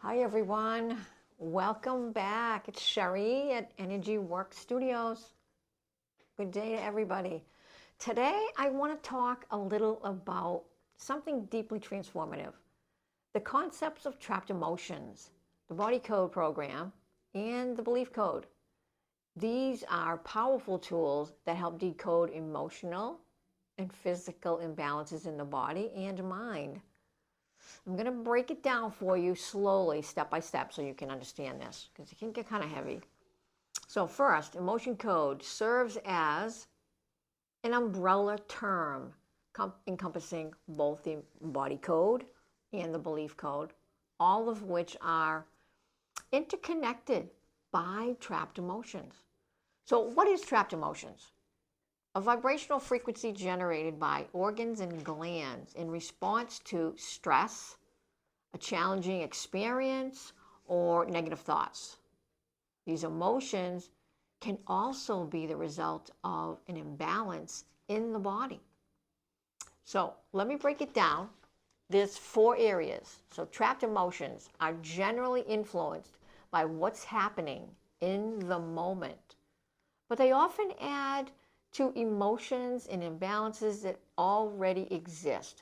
Hi everyone, welcome back. It's Sherry at Energy Work Studios. Good day to everybody. Today I want to talk a little about something deeply transformative. The concepts of trapped emotions, the body code program, and the belief code. These are powerful tools that help decode emotional and physical imbalances in the body and mind. I'm going to break it down for you slowly, step by step, so you can understand this, because it can get kind of heavy. So first, emotion code serves as an umbrella term encompassing both the body code and the belief code, all of which are interconnected by trapped emotions. So what is trapped emotions? A vibrational frequency generated by organs and glands in response to stress, a challenging experience, or negative thoughts. These emotions can also be the result of an imbalance in the body. So let me break it down. There's 4 areas. So trapped emotions are generally influenced by what's happening in the moment, but they often add to emotions and imbalances that already exist.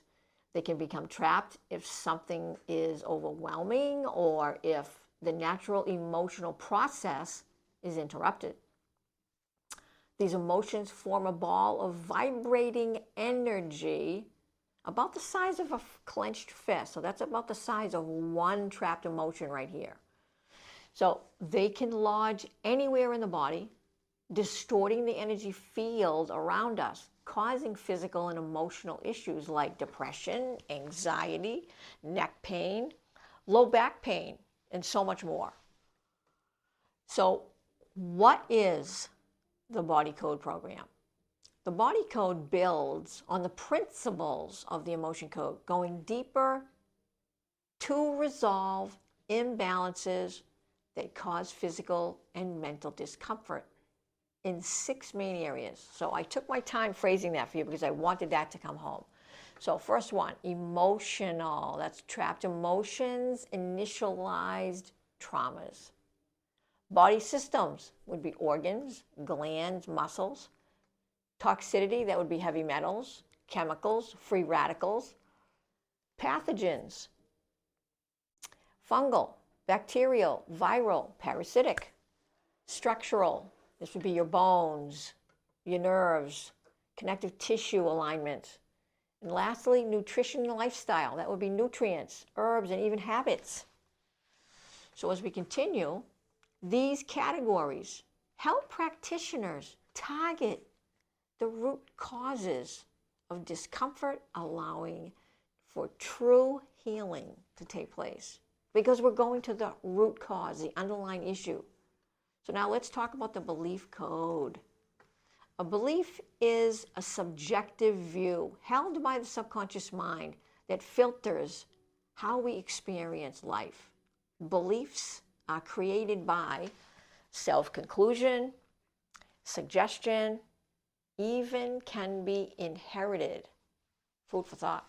They can become trapped if something is overwhelming or if the natural emotional process is interrupted. These emotions form a ball of vibrating energy about the size of a clenched fist. So that's about the size of one trapped emotion right here. So they can lodge anywhere in the body, distorting the energy field around us, causing physical and emotional issues like depression, anxiety, neck pain, low back pain, and so much more. So what is the body code program? The body code builds on the principles of the emotion code, going deeper to resolve imbalances that cause physical and mental discomfort in 6 main areas. So I took my time phrasing that for you because I wanted that to come home. So first one, emotional. That's trapped emotions, initialized traumas. Body systems would be organs, glands, muscles. Toxicity, that would be heavy metals, chemicals, free radicals. Pathogens, fungal, bacterial, viral, parasitic. Structural, this would be your bones, your nerves, connective tissue alignment. And lastly, nutrition and lifestyle. That would be nutrients, herbs, and even habits. So as we continue, these categories help practitioners target the root causes of discomfort, allowing for true healing to take place. Because we're going to the root cause, the underlying issue. So now let's talk about the belief code. A belief is a subjective view held by the subconscious mind that filters how we experience life. Beliefs are created by self-conclusion, suggestion, even can be inherited. Food for thought.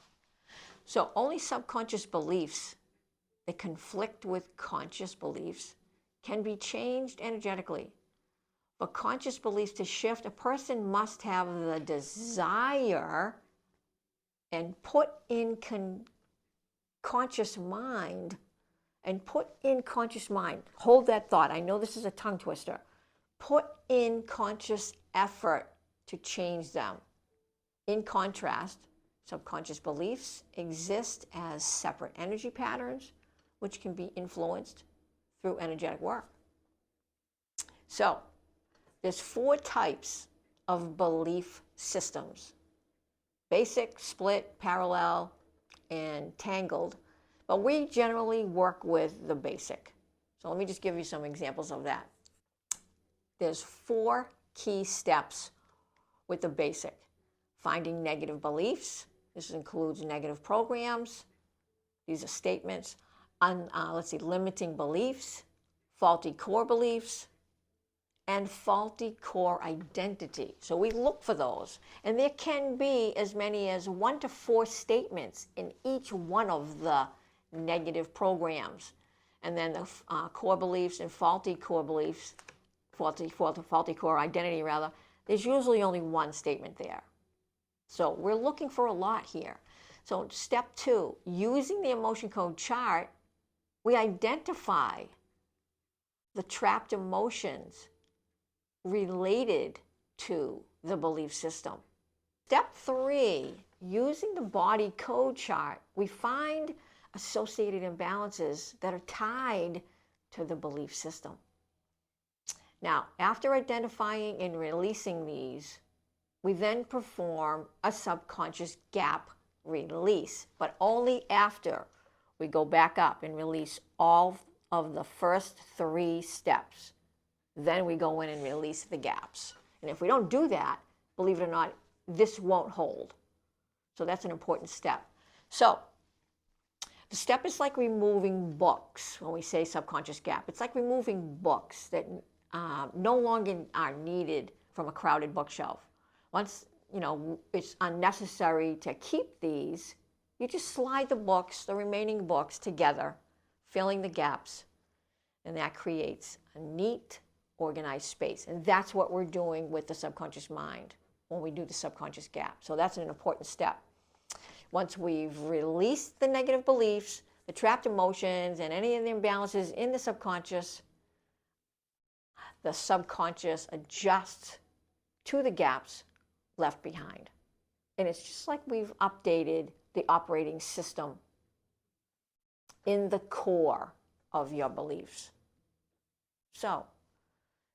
So only subconscious beliefs that conflict with conscious beliefs can be changed energetically. For conscious beliefs to shift, a person must have the desire and put in conscious mind, hold that thought. I know this is a tongue twister. Put in conscious effort to change them. In contrast, subconscious beliefs exist as separate energy patterns, which can be influenced through energetic work. So there's 4 types of belief systems: basic, split, parallel, and tangled. But we generally work with the basic. So let me just give you some examples of that. There's 4 key steps with the basic. Finding negative beliefs. This includes negative programs. These are statements. Limiting beliefs, faulty core beliefs, and faulty core identity. So we look for those. And there can be as many as 1 to 4 statements in each one of the negative programs. and then the core beliefs and faulty core beliefs, faulty core identity rather, there's usually only one statement there. So we're looking for a lot here. So step 2, using the emotion code chart, we identify the trapped emotions related to the belief system. Step 3, using the body code chart, we find associated imbalances that are tied to the belief system. Now, after identifying and releasing these, we then perform a subconscious gap release, but only after we go back up and release all of the first 3 steps. Then we go in and release the gaps. And if we don't do that, believe it or not, this won't hold. So that's an important step. So the step is like removing books. When we say subconscious gap, it's like removing books that no longer are needed from a crowded bookshelf. Once it's unnecessary to keep these, you just slide the remaining books together, filling the gaps, and that creates a neat, organized space. And that's what we're doing with the subconscious mind when we do the subconscious gap. So that's an important step. Once we've released the negative beliefs, the trapped emotions, and any of the imbalances in the subconscious adjusts to the gaps left behind. And it's just like we've updated the operating system in the core of your beliefs. So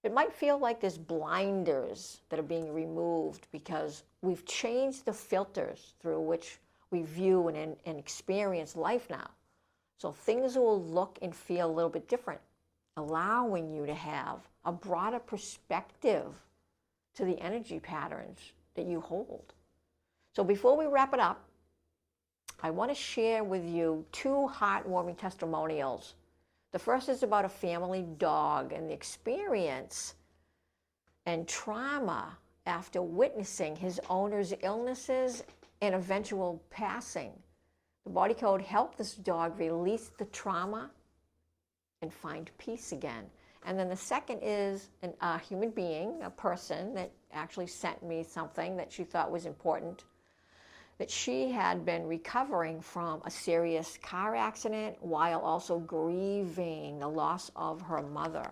it might feel like there's blinders that are being removed because we've changed the filters through which we view and experience life now. So things will look and feel a little bit different, allowing you to have a broader perspective to the energy patterns that you hold. So before we wrap it up, I want to share with you 2 heartwarming testimonials. The first is about a family dog and the experience and trauma after witnessing his owner's illnesses and eventual passing. The body code helped this dog release the trauma and find peace again. And then the second is a human being, a person that actually sent me something that she thought was important, that she had been recovering from a serious car accident while also grieving the loss of her mother.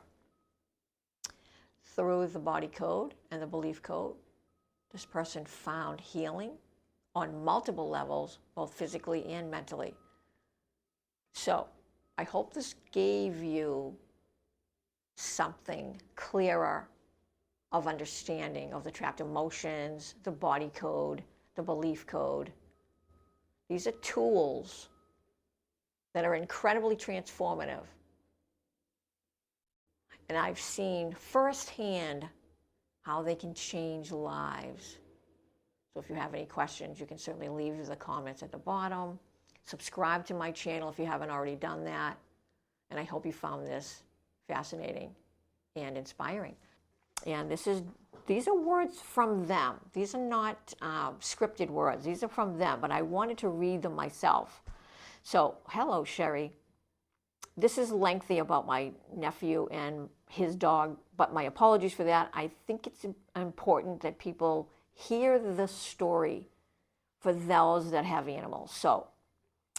Through the body code and the belief code, this person found healing on multiple levels, both physically and mentally. So I hope this gave you something clearer of understanding of the trapped emotions, the body code, the belief code. These are tools that are incredibly transformative. And I've seen firsthand how they can change lives. So if you have any questions, you can certainly leave the comments at the bottom. Subscribe to my channel if you haven't already done that. And I hope you found this fascinating and inspiring. And these are words from them. These are not scripted words. These are from them, but I wanted to read them myself. So, hello, Sherry. This is lengthy about my nephew and his dog, but my apologies for that. I think it's important that people hear the story for those that have animals. So,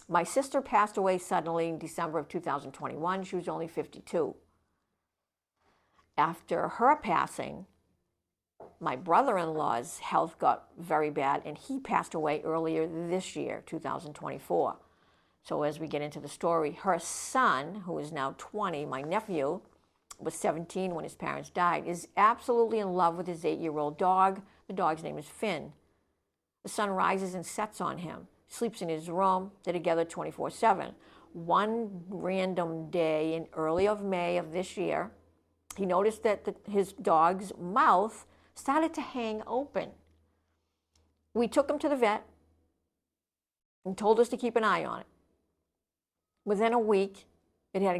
my sister passed away suddenly in December of 2021. She was only 52. After her passing, my brother-in-law's health got very bad, and he passed away earlier this year, 2024. So as we get into the story, her son, who is now 20, my nephew, was 17 when his parents died, is absolutely in love with his 8-year-old dog. The dog's name is Finn. The sun rises and sets on him, sleeps in his room, they're together 24/7. One random day in early of May of this year, he noticed that his dog's mouth started to hang open. We took him to the vet and told us to keep an eye on it. Within a week, it had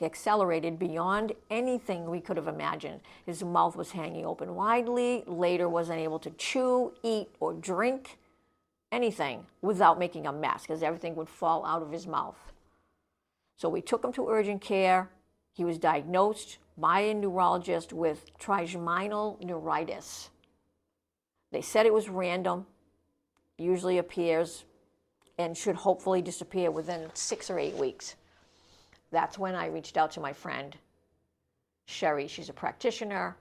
accelerated beyond anything we could have imagined. His mouth was hanging open widely, later wasn't able to chew, eat, or drink anything without making a mess, because everything would fall out of his mouth. So we took him to urgent care. He was diagnosed by a neurologist with trigeminal neuritis. They said it was random, usually appears, and should hopefully disappear within 6 or 8 weeks. That's when I reached out to my friend, Sherry. She's a practitioner.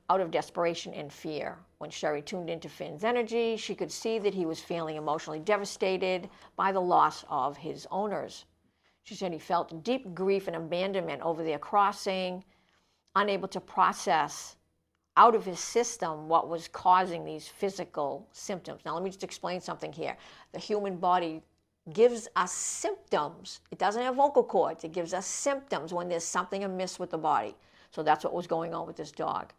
Out of desperation and fear. When Sherry tuned into Finn's energy, she could see that he was feeling emotionally devastated by the loss of his owners. She said he felt deep grief and abandonment over their crossing, unable to process out of his system what was causing these physical symptoms. Now, let me just explain something here. The human body gives us symptoms. It doesn't have vocal cords. It gives us symptoms when there's something amiss with the body. So that's what was going on with this dog.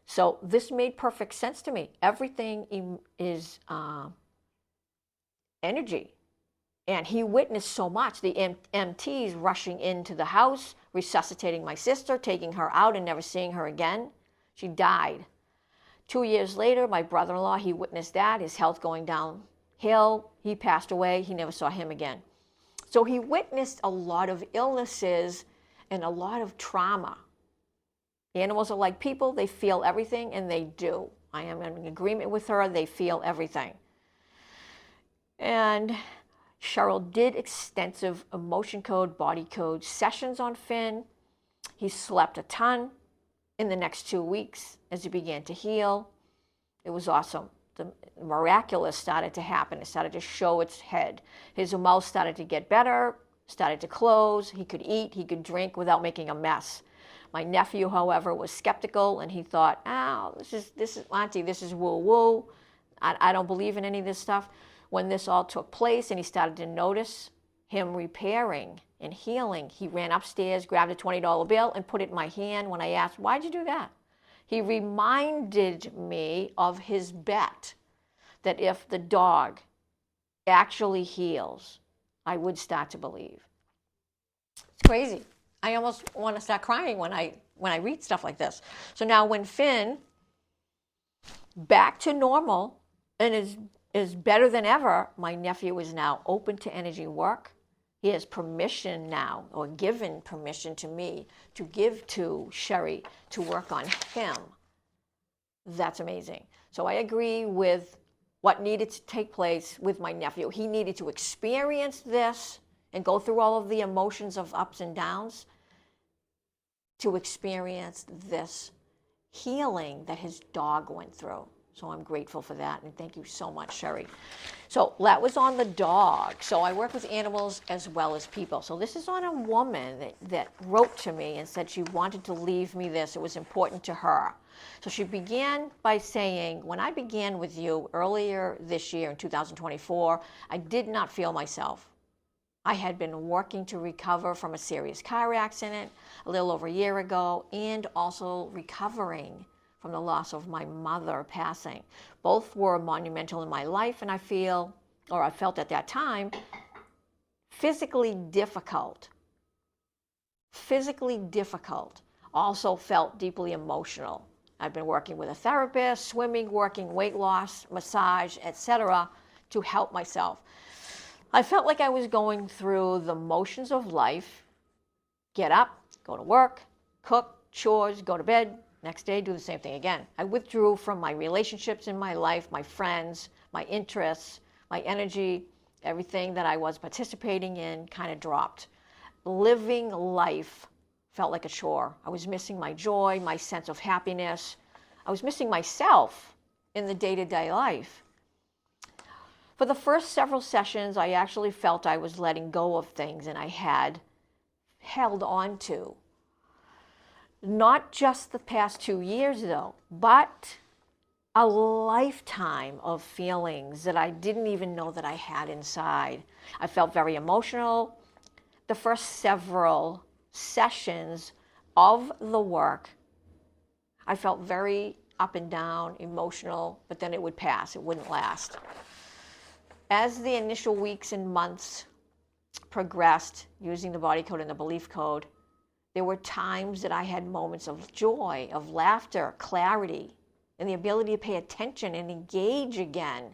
So this made perfect sense to me. Everything is energy. And he witnessed so much. The MTs rushing into the house, resuscitating my sister, taking her out and never seeing her again. She died. 2 years later, my brother-in-law, he witnessed that, his health going downhill. He passed away. He never saw him again. So he witnessed a lot of illnesses and a lot of trauma. Animals are like people. They feel everything, and they do. I am in agreement with her. They feel everything. And Cheryl did extensive emotion code, body code sessions on Finn. He slept a ton in the next 2 weeks as he began to heal. It was awesome. The miraculous started to happen. It started to show its head. His mouth started to get better, started to close. He could eat, he could drink without making a mess. My nephew, however, was skeptical, and he thought, oh, this is Auntie, this is woo-woo. I don't believe in any of this stuff. When this all took place and he started to notice him repairing and healing, he ran upstairs, grabbed a $20 bill, and put it in my hand. When I asked, why'd you do that? He reminded me of his bet that if the dog actually heals, I would start to believe. It's crazy. I almost want to start crying when I read stuff like this. So now when Finn, back to normal and is better than ever, my nephew is now open to energy work. He has permission now, or given permission to me, to give to Sherry to work on him. That's amazing. So I agree with what needed to take place with my nephew. He needed to experience this and go through all of the emotions of ups and downs to experience this healing that his dog went through. So I'm grateful for that, and thank you so much, Sherry. So that was on the dog. So I work with animals as well as people. So this is on a woman that wrote to me and said she wanted to leave me this. It was important to her. So she began by saying, when I began with you earlier this year in 2024, I did not feel myself. I had been working to recover from a serious car accident a little over a year ago, and also recovering from the loss of my mother passing. Both were monumental in my life, and I felt at that time, physically difficult. Physically difficult. Also felt deeply emotional. I've been working with a therapist, swimming, working, weight loss, massage, etc., to help myself. I felt like I was going through the motions of life. Get up, go to work, cook, chores, go to bed, next day do the same thing again. I withdrew from my relationships in my life, my friends, my interests, my energy, everything that I was participating in kind of dropped. Living life felt like a chore. I was missing my joy, my sense of happiness. I was missing myself in the day-to-day life. For the first several sessions, I actually felt I was letting go of things and I had held on to. Not just the past 2 years, though, but a lifetime of feelings that I didn't even know that I had inside. I felt very emotional. The first several sessions of the work, I felt very up and down, emotional, but then it would pass. It wouldn't last. As the initial weeks and months progressed, using the body code and the belief code, there were times that I had moments of joy, of laughter, clarity, and the ability to pay attention and engage again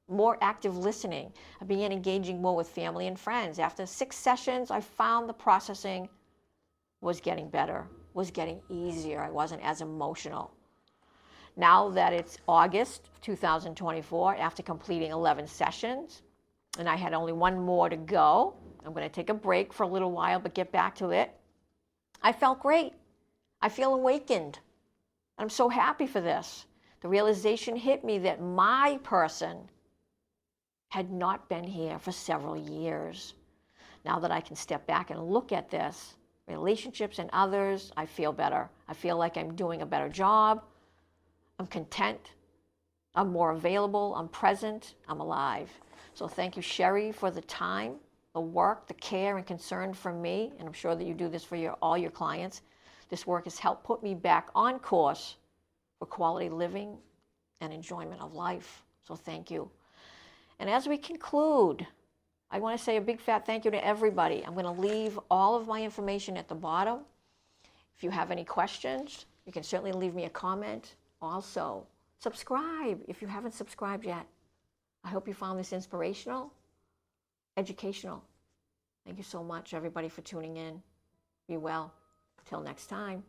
more active listening. I began engaging more with family and friends. After 6 sessions, I found the processing was getting better, was getting easier. I wasn't as emotional. Now that it's August 2024, after completing 11 sessions, and I had only 1 more to go, I'm going to take a break for a little while, but get back to it. I felt great. I feel awakened. I'm so happy for this. The realization hit me that my person had not been here for several years. Now that I can step back and look at this, relationships and others, I feel better. I feel like I'm doing a better job. I'm content. I'm more available. I'm present. I'm alive. So thank you, Sherry, for the time, the work, the care and concern for me. And I'm sure that you do this for all your clients. This work has helped put me back on course for quality living and enjoyment of life. So thank you. And as we conclude, I want to say a big fat thank you to everybody. I'm going to leave all of my information at the bottom. If you have any questions, you can certainly leave me a comment. Also, subscribe if you haven't subscribed yet. I hope you found this inspirational, educational. Thank you so much, everybody, for tuning in. Be well. Till next time.